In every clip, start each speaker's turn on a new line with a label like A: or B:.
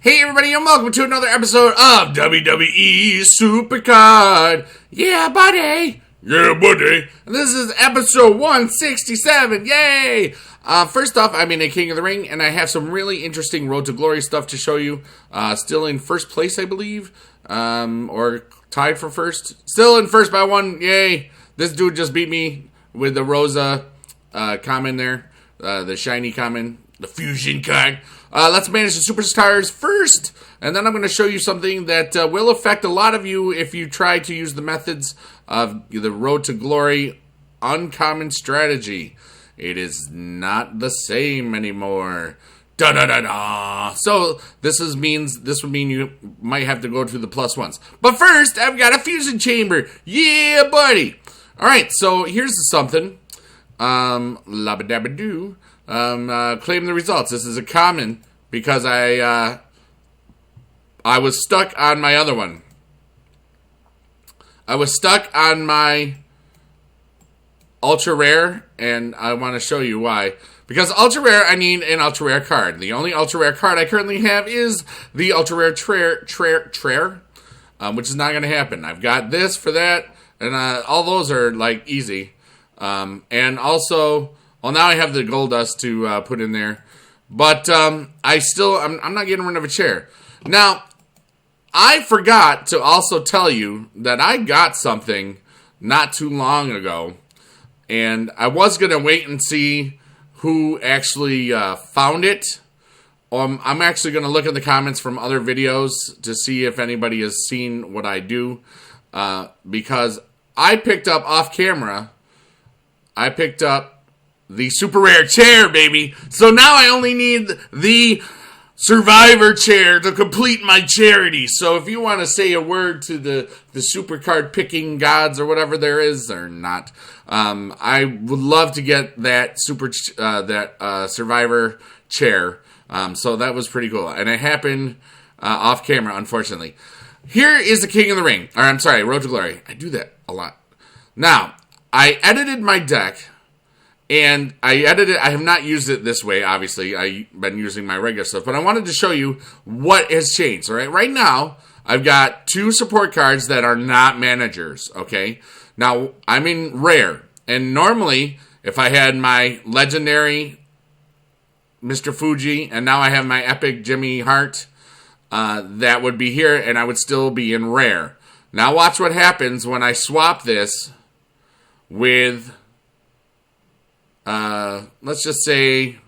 A: Hey everybody, and welcome to another episode of WWE Supercard. Yeah, buddy. Yeah, buddy. And this is episode 167. Yay! First off, I'm in a King of the Ring, and I have some really interesting Road to Glory stuff to show you. Still in first place, I believe. Or tied for first. Still in first by one. Yay! This dude just beat me with the Rosa common there. The shiny common. The fusion card. Let's manage the superstars first, and then I'm going to show you something that will affect a lot of you if you try to use the methods of the Road to Glory uncommon strategy. It is not the same anymore. Da da da da. So this would mean you might have to go to the plus ones. But first, I've got a fusion chamber. Yeah, buddy. All right. So here's something. Labba-dabba-doo. Claim the results. This is a common because I was stuck on my other one. I was stuck on my ultra rare, and I want to show you why. Because ultra rare, I need an ultra rare card. The only ultra rare card I currently have is the ultra rare Traer, which is not going to happen. I've got this for that, and all those are like easy. And also, well, now I have the gold dust to put in there. But I'm not getting rid of a chair. Now, I forgot to also tell you that I got something not too long ago. And I was going to wait and see who actually found it. I'm actually going to look at the comments from other videos to see if anybody has seen what I do. Because I picked up off camera, the super rare chair, baby. So now I only need the survivor chair to complete my charity. So if you want to say a word to the supercard picking gods or whatever there is or not, I would love to get that survivor chair. So that was pretty cool. And it happened off camera, unfortunately. Here is the King of the Ring. Or I'm sorry, Road to Glory. I do that a lot. Now, I edited my deck. And I have not used it this way, obviously. I've been using my regular stuff. But I wanted to show you what has changed, all right? Right now, I've got 2 support cards that are not managers, okay? Now, I'm in rare. And normally, if I had my legendary Mr. Fuji, and now I have my epic Jimmy Hart, that would be here, and I would still be in rare. Now, watch what happens when I swap this with... let's just say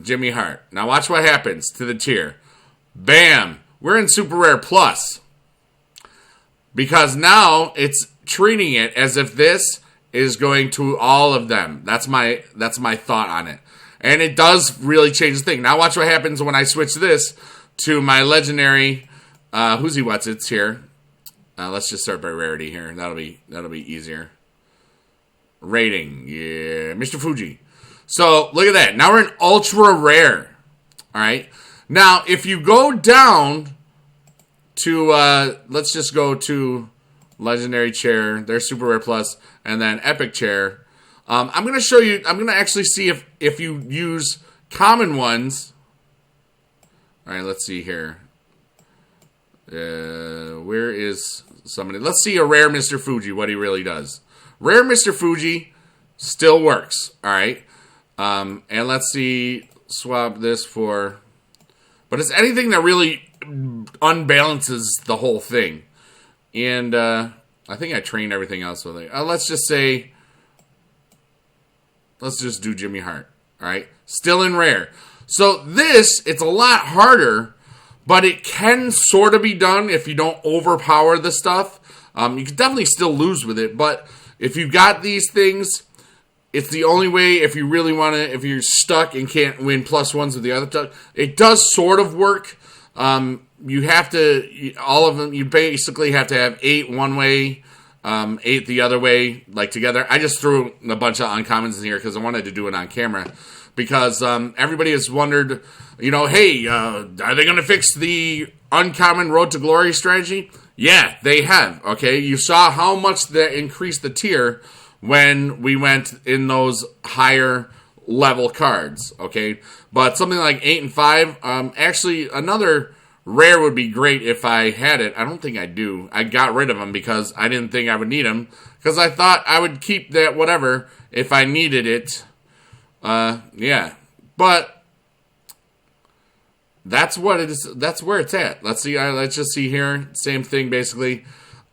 A: Jimmy Hart. Now watch what happens to the tier. Bam! We're in Super Rare Plus. Because now it's treating it as if this is going to all of them. That's my thought on it. And it does really change the thing. Now watch what happens when I switch this to my legendary Who's He What's It's here. Let's just start by rarity here. That'll be easier. Rating, yeah, Mr. Fuji. So, look at that. Now we're in ultra rare. Alright? Now, if you go down to, let's just go to Legendary Chair, there's Super Rare Plus, and then Epic Chair. I'm going to show you, I'm going to actually see if you use common ones. Alright, let's see here. Where is somebody? Let's see a rare Mr. Fuji, what he really does. Rare Mr. Fuji still works, alright? And let's see, swap this for... But it's anything that really unbalances the whole thing. And I think I trained everything else with it. Let's just say... Let's just do Jimmy Hart, alright? Still in rare. So this, it's a lot harder, but it can sort of be done if you don't overpower the stuff. You can definitely still lose with it, but... If you've got these things, it's the only way if you really want to, if you're stuck and can't win plus ones with the other stuff. It does sort of work. You have to, all of them, you basically have to have 8 one way, 8 the other way, like together. I just threw a bunch of uncommons in here because I wanted to do it on camera. Because everybody has wondered, you know, hey, are they going to fix the uncommon Road to Glory strategy? Yeah, they have, okay? You saw how much that increased the tier when we went in those higher level cards, okay? But something like 8 and 5, actually another rare would be great if I had it. I don't think I do. I got rid of them because I didn't think I would need them, because I thought I would keep that whatever if I needed it. Yeah. But that's what it is. That's where it's at. Let's see. Let's just see here. Same thing, basically.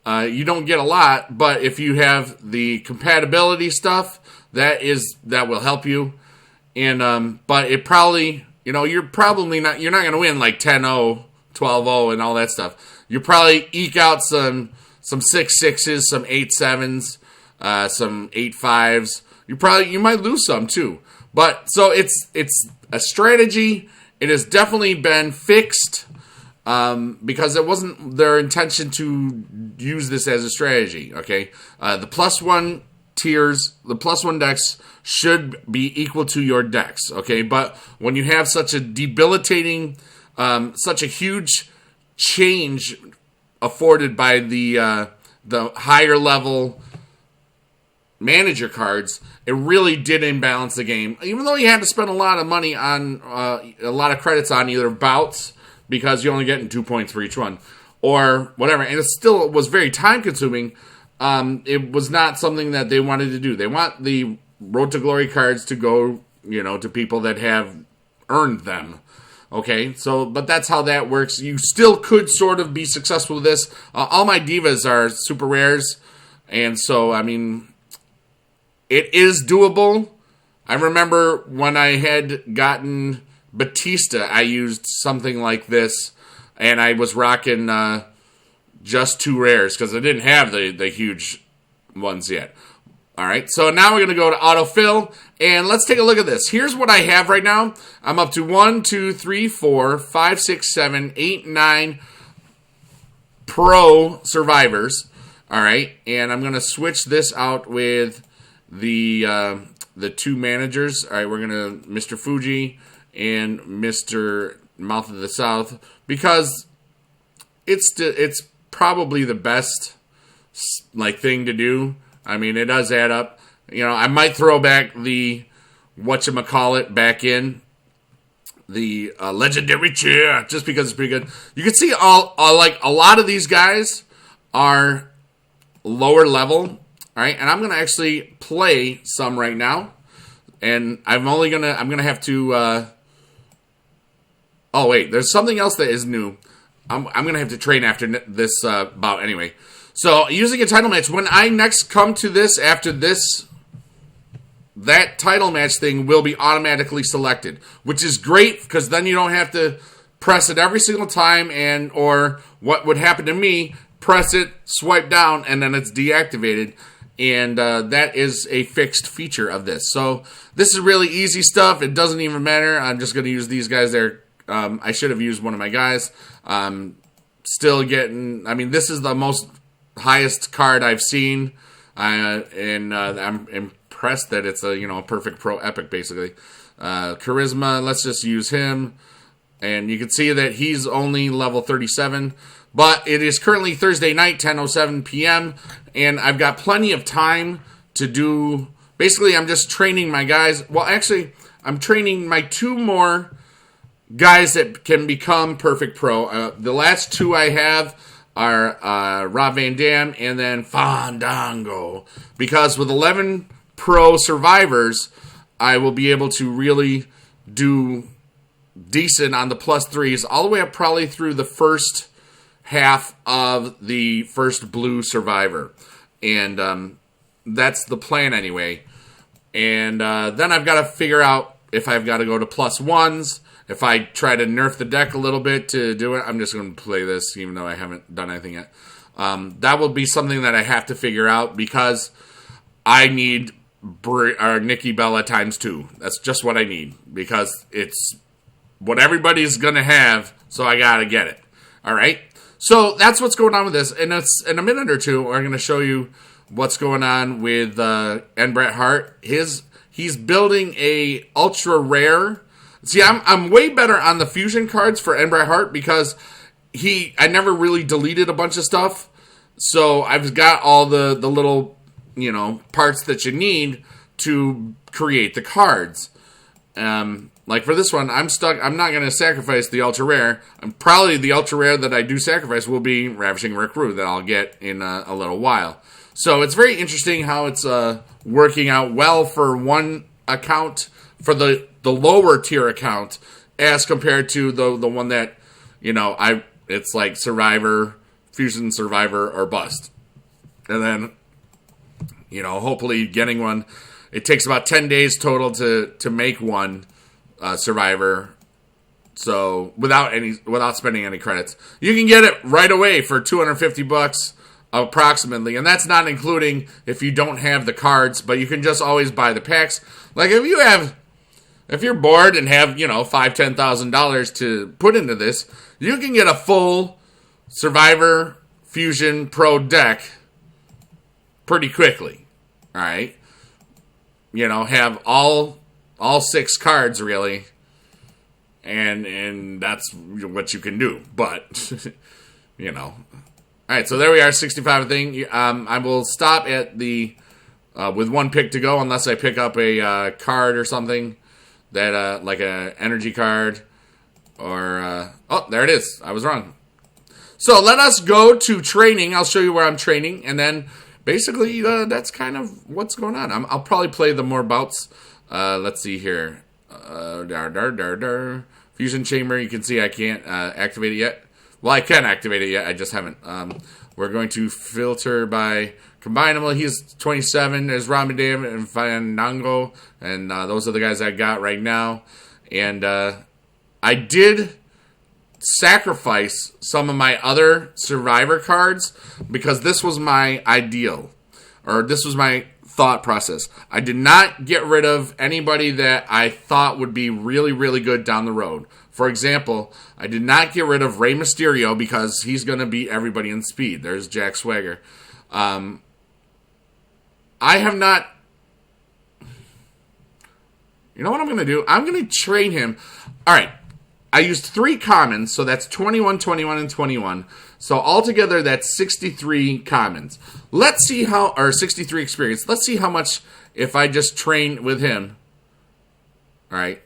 A: You don't get a lot, but if you have the compatibility stuff, that will help you. And but it probably, you're not going to win like 10-0, 12-0, and all that stuff. You probably eke out some 6-6s, some 8-7s, some 8-5s. You might lose some too. But so it's a strategy. It has definitely been fixed because it wasn't their intention to use this as a strategy. Okay, the +1 tiers, the +1 decks should be equal to your decks. Okay, but when you have such a debilitating, such a huge change afforded by the higher level manager cards, it really did imbalance the game. Even though you had to spend a lot of money on a lot of credits on either bouts, because you're only getting 2 points for each one, or whatever, and it still was very time consuming. It was not something that they wanted to do. They want the Road to Glory cards to go, to people that have earned them. Okay, so, but that's how that works. You still could sort of be successful with this. All my divas are super rares, and so, I mean, it is doable. I remember when I had gotten Batista, I used something like this, and I was rocking just 2 rares, because I didn't have the huge ones yet. All right, so now we're going to go to autofill, and let's take a look at this. Here's what I have right now. I'm up to 1, 2, 3, 4, 5, 6, 7, 8, 9 pro survivors. All right, and I'm going to switch this out with the 2 managers. All right, we're going to Mr. Fuji and Mr. Mouth of the South, because it's probably the best thing to do. I mean, it does add up. I might throw back the whatchamacallit back in, the legendary chair, just because it's pretty good. You can see a lot of these guys are lower level. All right, and I'm gonna actually play some right now, and I'm gonna have to. Oh wait, there's something else that is new. I'm gonna have to train after this bout anyway. So, using a title match, when I next come to this, after this, that title match thing will be automatically selected, which is great, because then you don't have to press it every single time, or what would happen to me, press it, swipe down, and then it's deactivated, and that is a fixed feature of this. So, this is really easy stuff. It doesn't even matter. I'm just going to use these guys there. I should have used one of my guys. Still getting, this is the most highest card I've seen, and I'm impressed that it's a perfect pro epic, basically. Charisma, let's just use him, and you can see that he's only level 37, but it is currently Thursday night, 10:07 p.m., and I've got plenty of time to do. Basically, I'm just training my guys. Well, actually, I'm training my 2 more guys that can become perfect pro. The last 2 I have are Rob Van Dam and then Fandango. Because with 11 pro survivors, I will be able to really do decent on the +3s, all the way up probably through the first half of the first blue survivor. And that's the plan anyway. And then I've got to figure out if I've got to go to +1s. If I try to nerf the deck a little bit to do it, I'm just going to play this, even though I haven't done anything yet. That will be something that I have to figure out, because I need Nikki Bella ×2. That's just what I need, because it's what everybody's going to have, so I got to get it. All right? So that's what's going on with this. And in a minute or two, we're going to show you what's going on with Bret Hart. He's building a ultra rare. See, I'm way better on the fusion cards for Bret Hart, because I never really deleted a bunch of stuff. So I've got all the little, parts that you need to create the cards. Like for this one, I'm stuck. I'm not going to sacrifice the ultra rare. Probably the ultra rare that I do sacrifice will be Ravishing Rick Rude that I'll get in a little while. So it's very interesting how it's working out well for one account, for the lower tier account, as compared to the one that, you know, it's like Survivor, Fusion Survivor, or Bust. And then, you know, hopefully getting one. It takes about 10 days total to make one Survivor. So without spending any credits, you can get it right away for $250 approximately, and that's not including if you don't have the cards. But you can just always buy the packs. Like if you're bored and have, you know, $5,000-$10,000 to put into this, you can get a full Survivor Fusion Pro deck pretty quickly. All right, you know, have all 6 cards really, and that's what you can do. But you know, all right. So there we are, 65 thing. I will stop at the with one pick to go, unless I pick up a card or something that like a energy card or oh, there it is. I was wrong. So let us go to training. I'll show you where I'm training, and then basically that's kind of what's going on. I'll probably play the more bouts. Let's see here. Fusion Chamber. You can see I can't activate it yet. Well, I can activate it yet. I just haven't. We're going to filter by combinable. He's 27. There's Ramadan and Fandango, and those are the guys I got right now. And I did sacrifice some of my other Survivor cards because this was my ideal, or this was my thought process. I did not get rid of anybody that I thought would be really, really good down the road. For example, I did not get rid of Rey Mysterio because he's going to beat everybody in speed. There's Jack Swagger. I have not... You know what I'm going to do? I'm going to train him. All right. I used 3 commons, so that's 21, 21, and 21. So altogether, that's 63 commons. Let's see how, or 63 experience. Let's see how much if I just train with him. All right.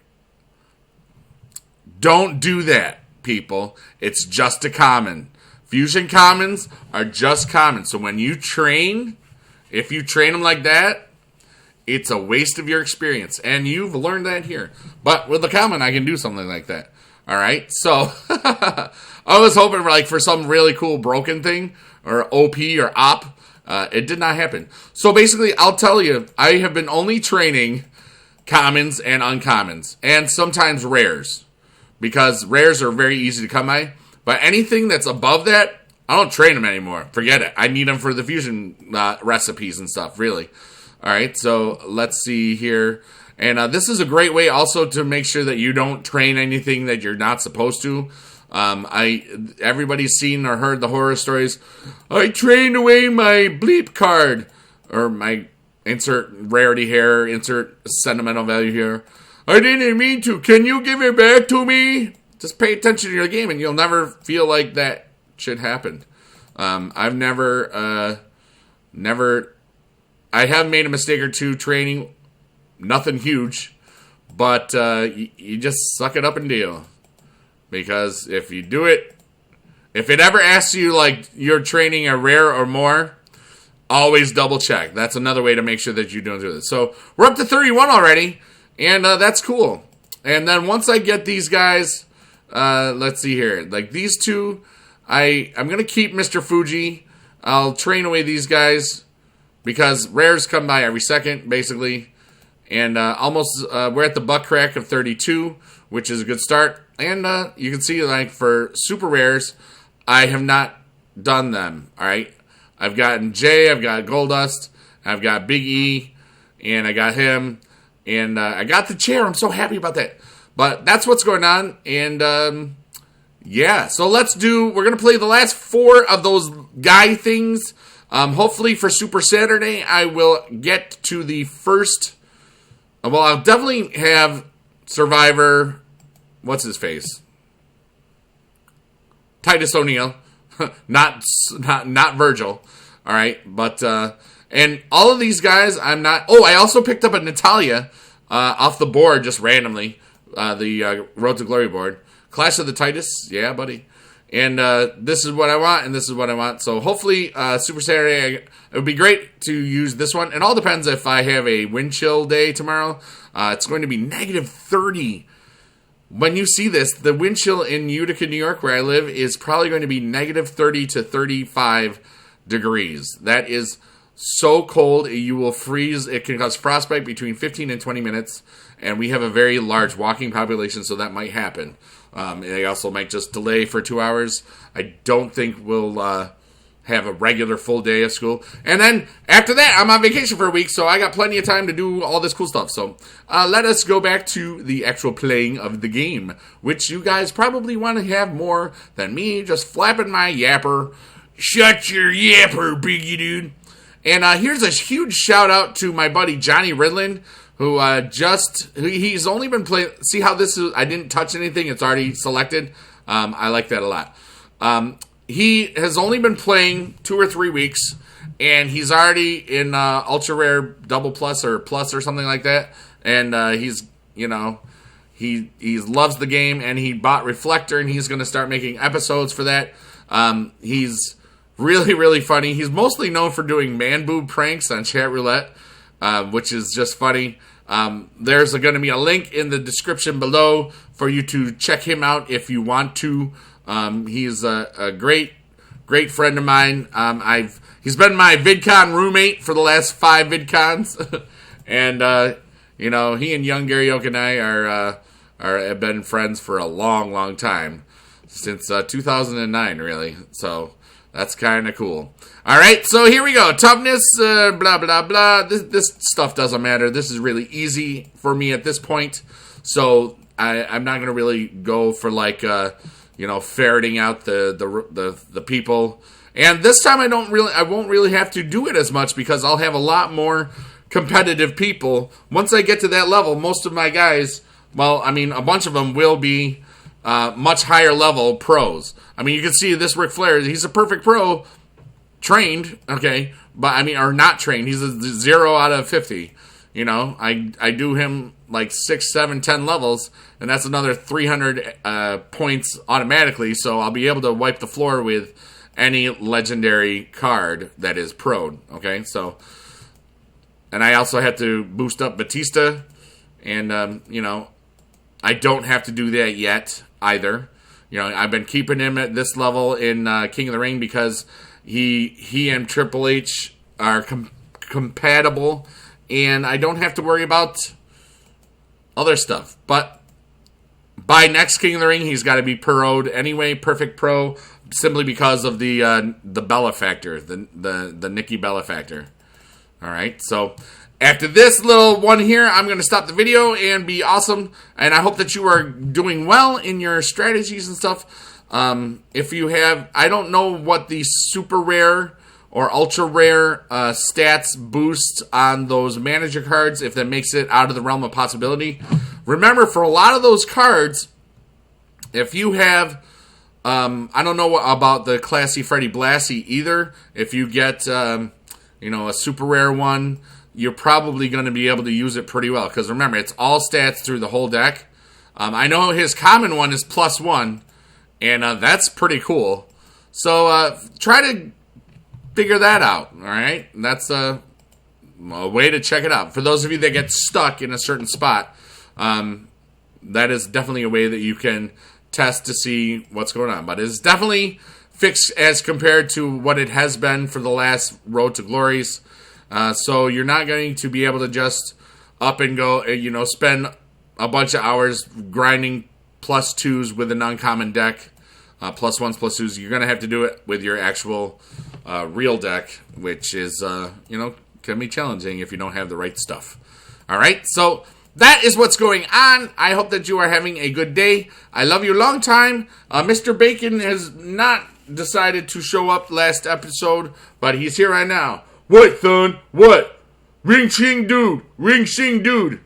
A: Don't do that, people. It's just a common. Fusion commons are just commons. So when you train, if you train them like that, it's a waste of your experience. And you've learned that here. But with the common, I can do something like that. All right, so I was hoping for some really cool broken thing or OP or op. It did not happen. So basically, I'll tell you, I have been only training commons and uncommons, and sometimes rares, because rares are very easy to come by. But anything that's above that, I don't train them anymore. Forget it. I need them for the fusion recipes and stuff, really. All right, so let's see here. And this is a great way also to make sure that you don't train anything that you're not supposed to. Everybody's seen or heard the horror stories. I trained away my bleep card, or my insert rarity here, insert sentimental value here. I didn't mean to. Can you give it back to me? Just pay attention to your game, and you'll never feel like that should happen. I've never. I have made a mistake or two training. Nothing huge, but you just suck it up and deal. Because if you do it, if it ever asks you like you're training a rare or more, always double check. That's another way to make sure that you don't do this. So we're up to 31 already, and that's cool. And then once I get these guys, let's see here. Like these two, I'm going to keep Mr. Fuji. I'll train away these guys because rares come by every second, basically. And we're at the buck crack of 32, which is a good start. And you can see, like, for super rares, I have not done them, all right? I've gotten Jay, I've got Goldust, I've got Big E, and I got him. And I got the chair. I'm so happy about that. But that's what's going on. And, yeah. So we're going to play the last 4 of those guy things. Hopefully for Super Saturday, I will get to the first... Well, I'll definitely have Survivor. What's his face? Titus O'Neil, not Virgil. All right, but and all of these guys, I'm not. Oh, I also picked up a Natalia off the board just randomly. The Road to Glory board. Clash of the Titus. Yeah, buddy. And this is what I want, and this is what I want. So hopefully, Super Saturday, it would be great to use this one. It all depends if I have a wind chill day tomorrow. It's going to be -30. When you see this, the wind chill in Utica, New York, where I live, is probably going to be -30 to 35 degrees. That is so cold, you will freeze. It can cause frostbite between 15 and 20 minutes. And we have a very large walking population, so that might happen. They also might just delay for 2 hours. I don't think we'll have a regular full day of school. And then after that, I'm on vacation for a week, so I got plenty of time to do all this cool stuff. So let us go back to the actual playing of the game, which you guys probably want to have more than me just flapping my yapper. Shut your yapper, biggie dude. And here's a huge shout out to my buddy Johnni Riddlin, who he's only been playing. See how this is? I didn't touch anything. It's already selected. I like that a lot. He has only been playing 2 or 3 weeks, and he's already in ultra rare double plus or something like that. And he loves the game, and he bought Reflector, and he's going to start making episodes for that. He's really, really funny. He's mostly known for doing man boob pranks on chat roulette, which is just funny. There's going to be a link in the description below for you to check him out if you want to. He's a great friend of mine. He's been my VidCon roommate for the last 5 VidCons. And, he and young Gary Oak and I have been friends for a long, long time. Since 2009, really. So that's kind of cool. All right, so here we go. Toughness, blah, blah, blah. This stuff doesn't matter. This is really easy for me at this point. So I'm not going to really go for ferreting out the people. And this time I won't really have to do it as much because I'll have a lot more competitive people. Once I get to that level, most of my guys, a bunch of them will be much higher level pros. You can see this Ric Flair, he's a perfect pro, trained, okay, or not trained. He's a 0 out of 50. I do him like 6, 7, 10 levels, and that's another 300 points automatically, so I'll be able to wipe the floor with any legendary card that is pro'd, okay? So, and I also had to boost up Batista, and, I don't have to do that yet either. I've been keeping him at this level in King of the Ring because he and Triple H are compatible, and I don't have to worry about other stuff. But by next King of the Ring, he's got to be pro'd anyway, perfect pro, simply because of the Bella factor, the Nikki Bella factor. All right, so after this little one here, I'm going to stop the video and be awesome. And I hope that you are doing well in your strategies and stuff. If you have, I don't know what the super rare or ultra rare stats boost on those manager cards, if that makes it out of the realm of possibility. Remember, for a lot of those cards, if you have, I don't know about the Classy Freddy Blassie either. If you get, a super rare one, you're probably going to be able to use it pretty well. Because remember, it's all stats through the whole deck. I know his common one is +1, and that's pretty cool. So try to figure that out, all right? That's a way to check it out. For those of you that get stuck in a certain spot, that is definitely a way that you can test to see what's going on. But it's definitely fixed as compared to what it has been for the last Road to Glories. So you're not going to be able to just up and go, spend a bunch of hours grinding +2s with an uncommon deck, +1s, +2s. You're going to have to do it with your actual real deck, which is, can be challenging if you don't have the right stuff. All right, so that is what's going on. I hope that you are having a good day. I love you long time. Mr. Bacon has not decided to show up last episode, but he's here right now. What, son? What? Ring Shing Dude. Ring Shing Dude.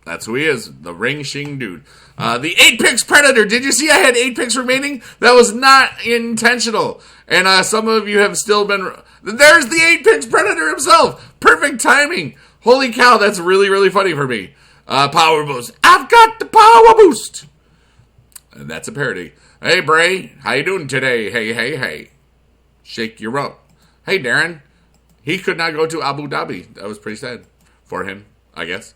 A: That's who he is. The Ring Shing Dude. The 8-Pix Predator. Did you see I had 8 picks remaining? That was not intentional. And some of you have still been... There's the 8-Pix Predator himself. Perfect timing. Holy cow, that's really, really funny for me. Power boost. I've got the power boost. And that's a parody. Hey, Bray, how you doing today? Hey, hey, hey. Shake your rump. Hey, Darren. He could not go to Abu Dhabi. That was pretty sad for him, I guess.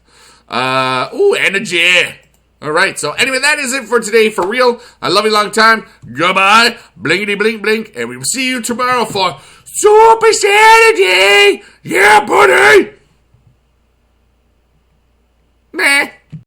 A: Energy. All right, so anyway, that is it for today, for real. I love you long time. Goodbye. Blinkity, blink, blink. And we will see you tomorrow for Super Saturday. Yeah, buddy. Meh.